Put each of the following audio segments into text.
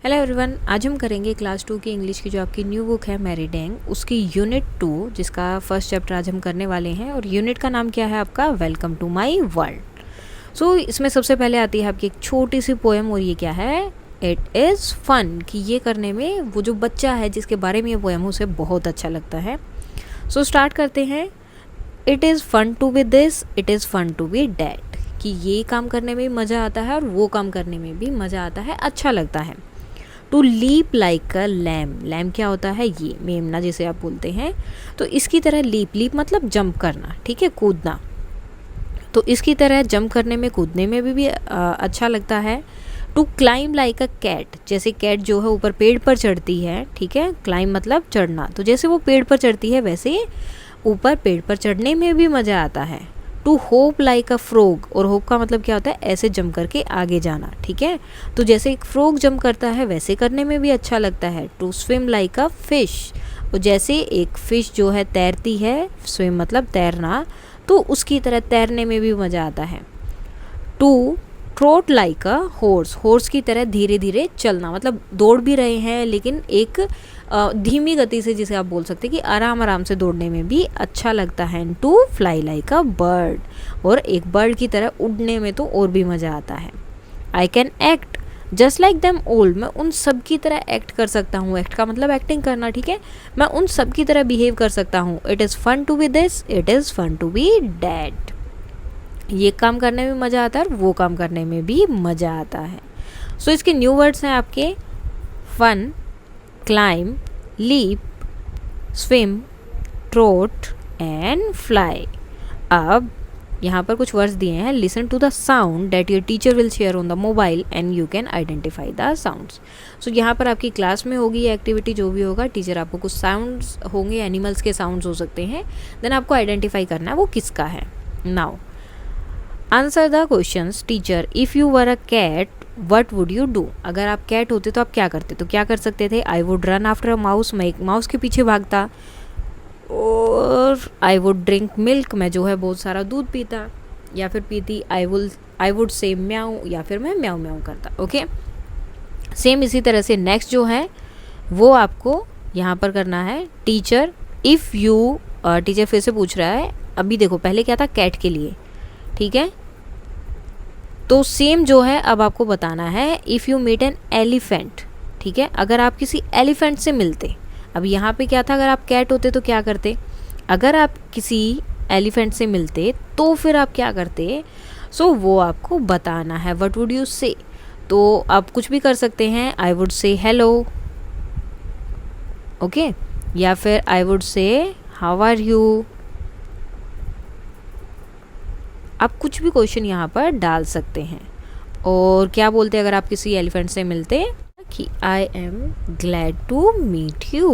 Hello everyone, आज हम करेंगे क्लास 2 की इंग्लिश की जो आपकी न्यू बुक है मैरी डैंग, उसकी यूनिट 2 जिसका फर्स्ट चैप्टर आज हम करने वाले हैं। और यूनिट का नाम क्या है आपका? Welcome to my world. So इसमें सबसे पहले आती है आपकी एक छोटी सी पोएम, और ये क्या है? It is fun. कि ये करने में वो जो बच्चा है जिसके बारे में ये पोएम उसे बहुत अच्छा लगता है। सो स्टार्ट करते हैं। It is fun to be this, it is fun to be that. कि ये काम करने में भी मज़ा आता है और वो काम करने में भी मज़ा आता है, अच्छा लगता है। To leap like a lamb. Lamb क्या होता है? ये मेमना जिसे आप बोलते हैं। तो इसकी तरह लीप, लीप मतलब जंप करना, ठीक है, कूदना। तो इसकी तरह जंप करने में, कूदने में भी अच्छा लगता है। To climb like a cat. जैसे कैट जो है ऊपर पेड़ पर चढ़ती है, ठीक है, क्लाइम मतलब चढ़ना। तो जैसे वो पेड़ पर चढ़ती है वैसे ऊपर पेड़ पर चढ़ने में भी मज़ा आता है। To hop like a frog. और होप का मतलब क्या होता है? ऐसे जंप करके आगे जाना, ठीक है। तो जैसे एक फ्रॉग जंप करता है वैसे करने में भी अच्छा लगता है। To swim like a fish. और जैसे एक फ़िश जो है तैरती है, स्विम मतलब तैरना, तो उसकी तरह तैरने में भी मज़ा आता है। To trot like a horse. Horse की तरह धीरे धीरे चलना, मतलब दौड़ भी रहे हैं लेकिन एक धीमी गति से, जिसे आप बोल सकते हैं कि आराम आराम से दौड़ने में भी अच्छा लगता है। To fly like a bird. और एक बर्ड की तरह उड़ने में तो और भी मज़ा आता है। I can act just like them all. मैं उन सब की तरह एक्ट कर सकता हूँ। एक्ट का मतलब एक्टिंग करना, ठीक है। मैं उन सब की तरह बिहेव कर सकता हूँ। It is fun to be this, it is fun to be that. ये काम करने में मज़ा आता है और वो काम करने में भी मज़ा आता है। सो इसके न्यू वर्ड्स हैं आपके fun, climb, leap, swim, trot and fly. अब यहाँ पर कुछ वर्ड्स दिए हैं। Listen to the sound that your teacher will share on the mobile and you can identify the sounds. So यहाँ पर आपकी क्लास में होगी ये एक्टिविटी, जो भी होगा टीचर आपको कुछ साउंड्स होंगे, एनिमल्स के साउंड्स हो सकते हैं, देन आपको आइडेंटिफाई करना है वो किसका है। Now answer the questions. Teacher, if you were a cat what would you do. अगर आप कैट होते तो आप क्या करते? तो क्या कर सकते थे? I would run after a mouse. मैं एक माउस के पीछे भागता। और आई वुड ड्रिंक मिल्क। मैं जो है बहुत सारा दूध पीता या फिर पीती। आई वुड से म्याऊ, या फिर मैं म्याऊ म्याऊ करता। ओके, सेम इसी तरह से नेक्स्ट जो है वो आपको यहाँ पर करना है। टीचर इफ़ यू, टीचर फिर से पूछ रहा है। अभी देखो पहले क्या था? कैट के लिए, ठीक है। तो सेम जो है अब आपको बताना है। If you meet an elephant, ठीक है, अगर आप किसी एलिफेंट से मिलते। अब यहाँ पे क्या था? अगर आप कैट होते तो क्या करते? अगर आप किसी एलिफेंट से मिलते तो फिर आप क्या करते? सो वो आपको बताना है। व्हाट वुड यू से? तो आप कुछ भी कर सकते हैं। I would say hello, okay, या फिर I would say how are you. आप कुछ भी क्वेश्चन यहाँ पर डाल सकते हैं। और क्या बोलते हैं अगर आप किसी एलिफेंट से मिलते? कि I am glad to meet you,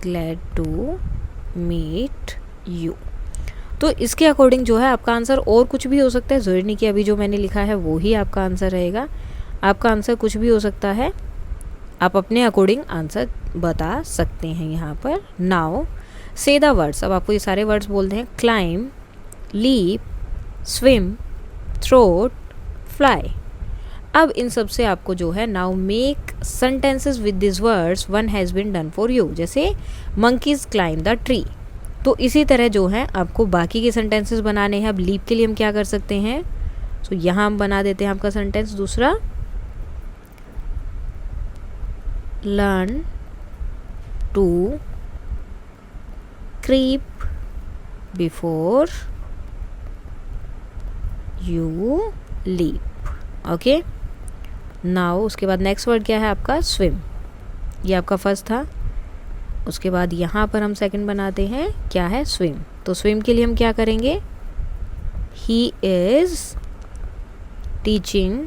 glad to meet you. तो इसके अकॉर्डिंग जो है आपका आंसर और कुछ भी हो सकता है। ज़रूरी नहीं कि अभी जो मैंने लिखा है वो ही आपका आंसर रहेगा। आपका आंसर कुछ भी हो सकता है। आप अपने अकॉर्डिंग आंसर बता सकते हैं यहाँ पर। नाउ से द वर्ड्स। अब आपको ये सारे वर्ड्स बोलते हैं। Climb, leap, swim, trot, fly. अब इन सब से आपको जो है now make sentences with this words, one has been done for you. जैसे मंकीज क्लाइम द ट्री। तो इसी तरह जो है आपको बाकी के सेंटेंसेस बनाने हैं। अब लीप के लिए हम क्या कर सकते हैं? तो यहाँ हम बना देते हैं आपका सेंटेंस दूसरा। Learn to creep before you leap. Okay, now उसके बाद नेक्स्ट वर्ड क्या है आपका? स्विम। ये आपका फर्स्ट था। उसके बाद यहाँ पर हम सेकंड बनाते हैं। क्या है? स्विम। तो स्विम के लिए हम क्या करेंगे? He is teaching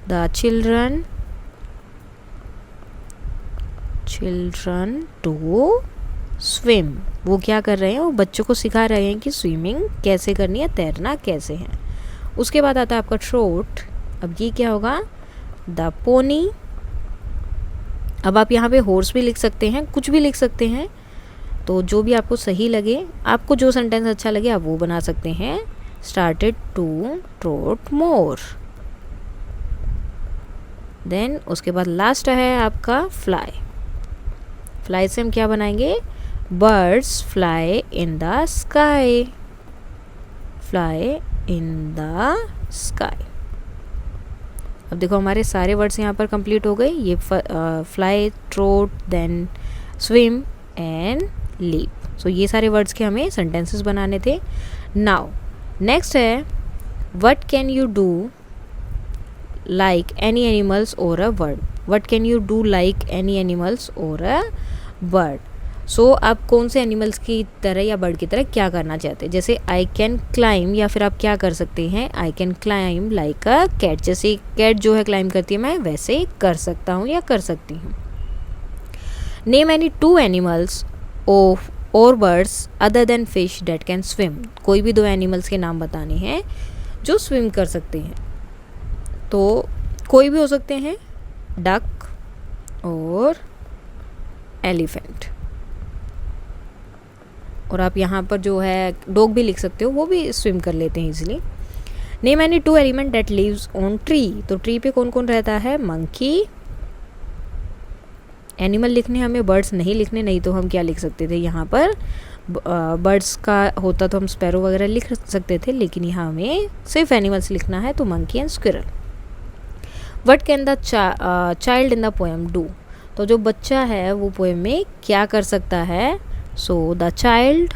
the children to swim. वो क्या कर रहे हैं? वो बच्चों को सिखा रहे हैं कि स्विमिंग कैसे करनी है, तैरना कैसे है। उसके बाद आता है आपका ट्रोट। अब ये क्या होगा? The pony. अब आप यहाँ पे हॉर्स भी लिख सकते हैं, कुछ भी लिख सकते हैं। तो जो भी आपको सही लगे, आपको जो सेंटेंस अच्छा लगे आप वो बना सकते हैं। started to trot more. Then उसके बाद लास्ट है आपका फ्लाई. फ्लाई से हम क्या बनाएंगे? Birds fly in the sky. Fly in the sky. अब देखो हमारे सारे वर्ड्स यहाँ पर कंप्लीट हो गए. ये fly, trot, then swim and leap. So ये सारे वर्ड्स के हमें सेंटेंसेस बनाने थे. नाउ नेक्स्ट है what can you do like any animals or a bird. What can you do like any animals or a bird? So आप कौन से एनिमल्स की तरह या बर्ड की तरह क्या करना चाहते हैं? जैसे आई कैन क्लाइम, या फिर आप क्या कर सकते हैं? I can climb like a cat. जैसे कैट जो है क्लाइम करती है, मैं वैसे कर सकता हूँ या कर सकती हूँ. नेम एनी 2 एनिमल्स और birds other than fish date can swim. कोई भी 2 एनिमल्स के नाम बताने हैं जो स्विम कर सकते हैं. तो कोई भी हो सकते हैं, डक और एलिफेंट. और आप यहाँ पर जो है डॉग भी लिख सकते हो, वो भी स्विम कर लेते हैं easily. Name any 2 element that lives on tree. तो ट्री पे कौन कौन रहता है? मंकी. एनिमल लिखने हमें, बर्ड्स नहीं लिखने, नहीं तो हम क्या लिख सकते थे यहाँ पर? बर्ड्स का होता तो हम स्पैरो वगैरह लिख सकते थे, लेकिन यहाँ हमें सिर्फ एनिमल्स लिखना है, तो monkey and squirrel. What can the child in the poem do. तो जो बच्चा है वो पोएम में क्या कर सकता है? So the child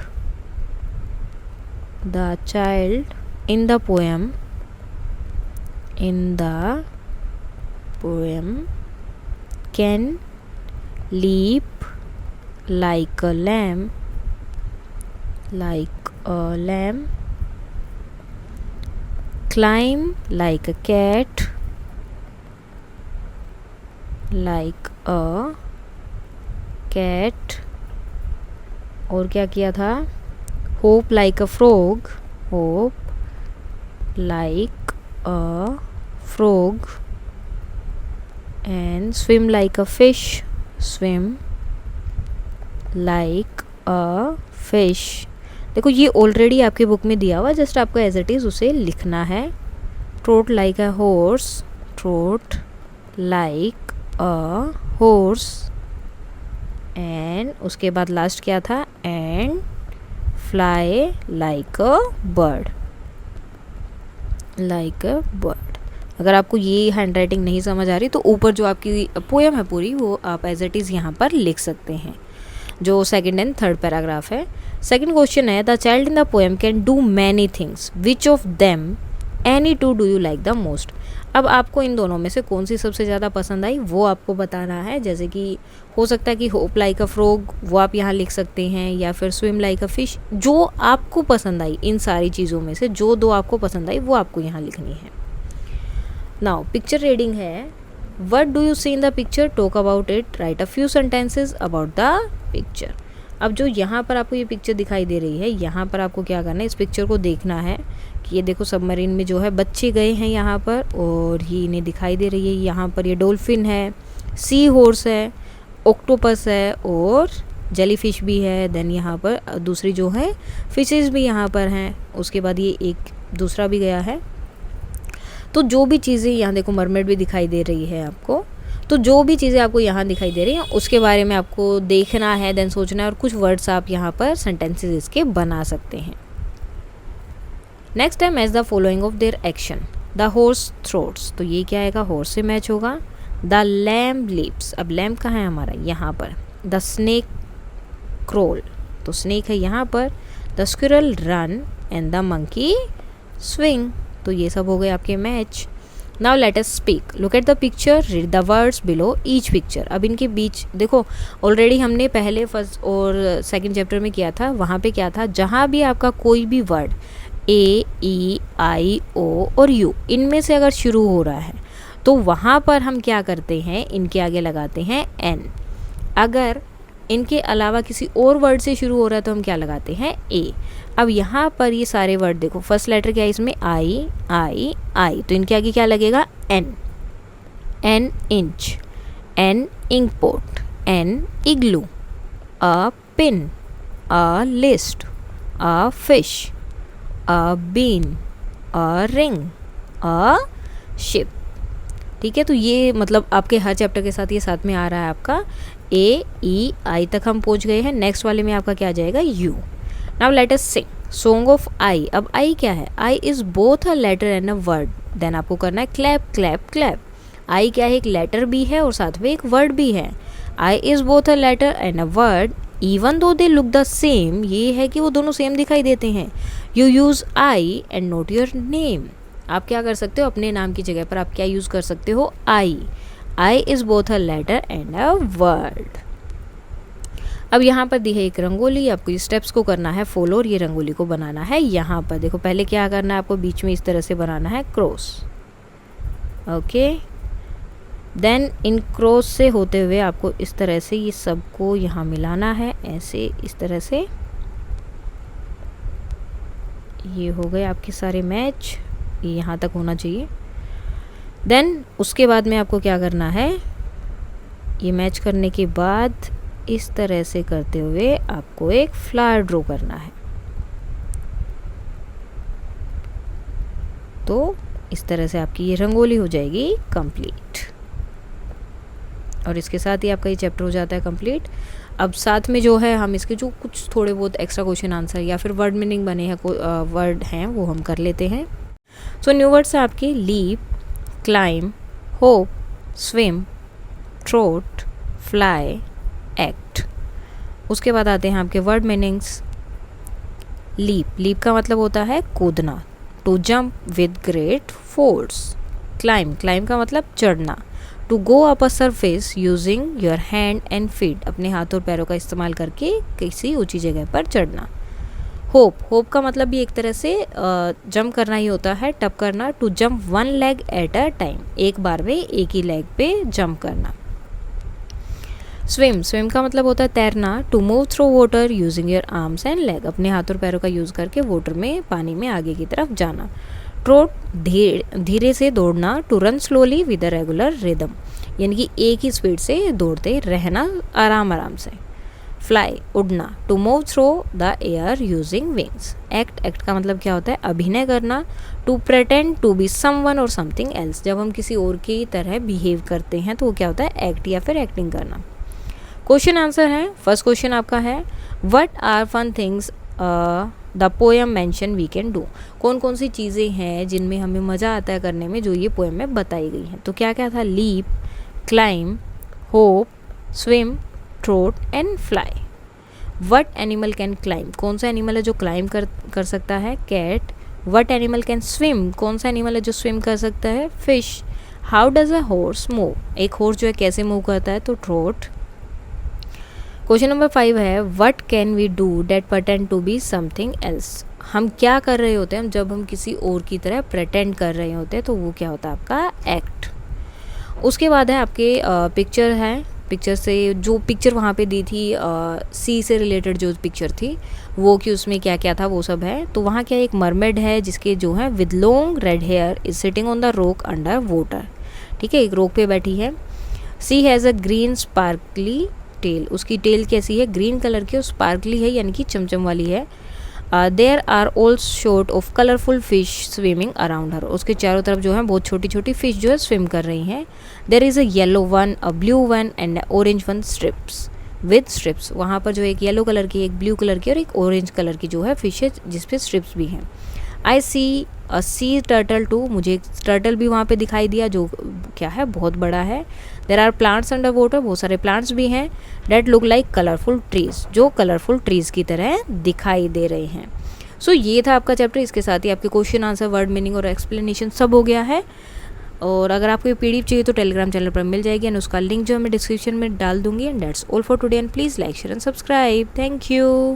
in the poem can leap like a lamb, climb like a cat, और क्या किया था? hope like a frog, and swim like a fish, देखो ये ऑलरेडी आपके बुक में दिया हुआ, जस्ट आपको एज इट इज़ उसे लिखना है. Trout like a horse, and उसके बाद लास्ट क्या था? And fly like a bird. अगर आपको ये हैंड राइटिंग नहीं समझ आ रही तो ऊपर जो आपकी पोएम है पूरी, वो आप एज इट इज़ यहाँ पर लिख सकते हैं, जो 2nd एंड 3rd पैराग्राफ है. सेकंड क्वेश्चन है the child in the poem can do many things, which of them any 2 do you like the most. अब आपको इन दोनों में से कौन सी सबसे ज़्यादा पसंद आई वो आपको बताना है. जैसे कि हो सकता है कि होप लाइक अ फ्रॉग, वो आप यहाँ लिख सकते हैं, या फिर स्विम लाइक अ फिश. जो आपको पसंद आई इन सारी चीज़ों में से जो 2 आपको पसंद आई वो आपको यहाँ लिखनी है. नाउ पिक्चर रीडिंग है. What do you see in the picture? Talk about it. Write a few sentences about the picture. अब जो यहाँ पर आपको ये पिक्चर दिखाई दे रही है, यहाँ पर आपको क्या करना है? इस पिक्चर को देखना है कि ये देखो सबमरीन में जो है बच्चे गए हैं यहाँ पर, और ये इन्हें दिखाई दे रही है. यहाँ पर ये डॉल्फिन है, सी हॉर्स है, ऑक्टोपस है, और जेलीफिश भी है. देन यहाँ पर दूसरी जो है फिशेस भी यहाँ पर हैं. उसके बाद ये एक दूसरा भी गया है. तो जो भी चीज़ें यहाँ देखो, मरमेड भी दिखाई दे रही है आपको. तो जो भी चीज़ें आपको यहाँ दिखाई दे रही हैं उसके बारे में आपको देखना है, देन सोचना है, और कुछ वर्ड्स आप यहाँ पर सेंटेंसेस इसके बना सकते हैं. नेक्स्ट है match the following of their action. The horse throats, तो ये क्या आएगा? हॉर्स से मैच होगा. द लैम्ब लीप्स, अब लैम्ब कहाँ है हमारा? यहाँ पर. द स्नेक क्रोल, तो स्नेक है यहाँ पर. The squirrel run and the monkey swing, तो ये सब हो गए आपके match. Now let us speak. Look at the picture, read the words below each picture. अब इनके बीच देखो, ऑलरेडी हमने पहले 1st और 2nd चैप्टर में किया था. वहाँ पे क्या था? जहाँ भी आपका कोई भी वर्ड A-E-I-O और U इनमें से अगर शुरू हो रहा है तो वहाँ पर हम क्या करते हैं? इनके आगे लगाते हैं N. अगर इनके अलावा किसी और वर्ड से शुरू हो रहा है तो हम क्या लगाते हैं? A. अब यहाँ पर ये सारे वर्ड देखो, फर्स्ट लेटर क्या है इसमें? I, तो इनके आगे क्या लगेगा? N. N inch, N ink pot, N igloo, A pin, A list, A fish, a bean, a ring, a ship. ठीक है, तो ये मतलब आपके हर चैप्टर के साथ ये साथ में आ रहा है आपका ए ई आई तक हम पहुंच गए हैं। नेक्स्ट वाले में आपका क्या आ जाएगा, U. Now let us sing song of I. अब आई क्या है, I is both a letter and a word. Then आपको करना है क्लैप क्लैप क्लैप। आई क्या है, एक लेटर भी है और साथ में एक वर्ड भी है। I is both a letter and a word even though they look the same. ये है कि वो दोनों सेम दिखाई देते हैं। You use I and not your name. आप क्या कर सकते हो, अपने नाम की जगह पर आप क्या यूज़ कर सकते हो, I. I is both a letter and a word. अब यहाँ पर दी है एक रंगोली, आपको इस स्टेप्स को करना है फॉलो और ये रंगोली को बनाना है। यहाँ पर देखो पहले क्या करना है, आपको बीच में इस तरह से बनाना है cross. Okay, then in cross से होते हुए आपको इस तरह से ये सबको यहाँ मिलाना है, ऐसे इस तरह से। ये हो गए आपके सारे मैच, ये यहाँ तक होना चाहिए। देन उसके बाद में आपको क्या करना है, ये मैच करने के बाद इस तरह से करते हुए आपको एक फ्लावर ड्रॉ करना है। तो इस तरह से आपकी ये रंगोली हो जाएगी कंप्लीट, और इसके साथ ही आपका ये चैप्टर हो जाता है कंप्लीट। अब साथ में जो है हम इसके जो कुछ थोड़े बहुत एक्स्ट्रा क्वेश्चन आंसर या फिर वर्ड मीनिंग बने हैं, वर्ड हैं, वो हम कर लेते हैं। सो न्यू वर्ड्स है आपके leap, climb, hop, swim, trot, fly, act. उसके बाद आते हैं आपके वर्ड मीनिंग्स। लीप, लीप का मतलब होता है कूदना, to jump with great force. Climb, climb का मतलब चढ़ना, to go up a surface using your hand and feet, अपने हाथ और पैरों का इस्तेमाल करके किसी ऊंची जगह पर चढ़ना। होप, होप का मतलब भी एक तरह से जंप करना ही होता है, टप करना, to jump one leg at a time, एक बार में एक ही लेग पे जंप करना। स्विम, स्विम का मतलब होता है तैरना, to move through water using your arms and leg, अपने हाथ और पैरों का यूज़ करके वाटर में, पानी में आगे की तरफ जाना। ट्रोट, धीरे से दौड़ना, to run slowly with a regular rhythm, यानी कि एक ही स्पीड से दौड़ते रहना आराम आराम से। फ्लाई, उड़ना, to move through the air using wings. Act, act का मतलब क्या होता है, अभिनय करना, to pretend to be someone or something else, जब हम किसी और की तरह बिहेव करते हैं तो वो क्या होता है, एक्ट या फिर एक्टिंग करना। क्वेश्चन आंसर है, फर्स्ट क्वेश्चन आपका है what are fun things the poem mention we can do. कौन कौन सी चीज़ें हैं जिनमें हमें मज़ा आता है करने में, जो ये पोएम में बताई गई हैं। तो क्या क्या था, leap, climb, hop, swim, trot and fly. What animal can climb, कौन सा एनिमल है जो क्लाइम कर सकता है, cat. What animal can swim, कौन सा एनिमल है जो स्विम कर सकता है, fish. How does a horse move, एक हॉर्स जो है कैसे मूव करता है, तो ट्रोट। क्वेश्चन नंबर 5 है what can we do that pretend to be something else. हम क्या कर रहे होते हैं जब हम किसी और की तरह प्रटेंड कर रहे होते हैं, तो वो क्या होता है आपका एक्ट। उसके बाद है आपके पिक्चर है, पिक्चर से जो पिक्चर वहाँ पे दी थी सी से रिलेटेड जो पिक्चर थी वो, कि उसमें क्या क्या था वो सब है। तो वहाँ क्या एक मरमेड है जिसके जो है with long red hair is sitting on the rock under water. ठीक है, एक रॉक पे बैठी है। She has a green sparkly tail, उसकी टेल कैसी है, ग्रीन कलर की और स्पार्कली है, यानी कि चमचम वाली है। There are all sort of colourful fish swimming around her, उसके चारों तरफ जो है बहुत छोटी छोटी फिश जो है स्विम कर रही हैं। There is a yellow one, a blue one and orange one stripes with stripes, वहाँ पर जो एक येलो कलर की, एक ब्लू कलर की और एक ऑरेंज कलर की जो है फिश है जिसपे स्ट्रिप्स भी हैं। आई सी अ सी टर्टल टू, मुझे एक टर्टल भी वहाँ पे दिखाई दिया जो क्या है बहुत बड़ा है। There are plants under water, बहुत सारे प्लांट्स भी हैं। That look like colourful trees, जो कलरफुल ट्रीज की तरह दिखाई दे रहे हैं। सो ये था आपका चैप्टर, इसके साथ ही आपके क्वेश्चन आंसर, वर्ड मीनिंग और एक्सप्लेनेशन सब हो गया है। और अगर आपको ये PDF चाहिए तो टेलीग्राम चैनल पर मिल जाएगी एंड उसका लिंक जो मैं डिस्क्रिप्शन में डाल दूंगी। And that's all for today and please like share and subscribe. Thank you.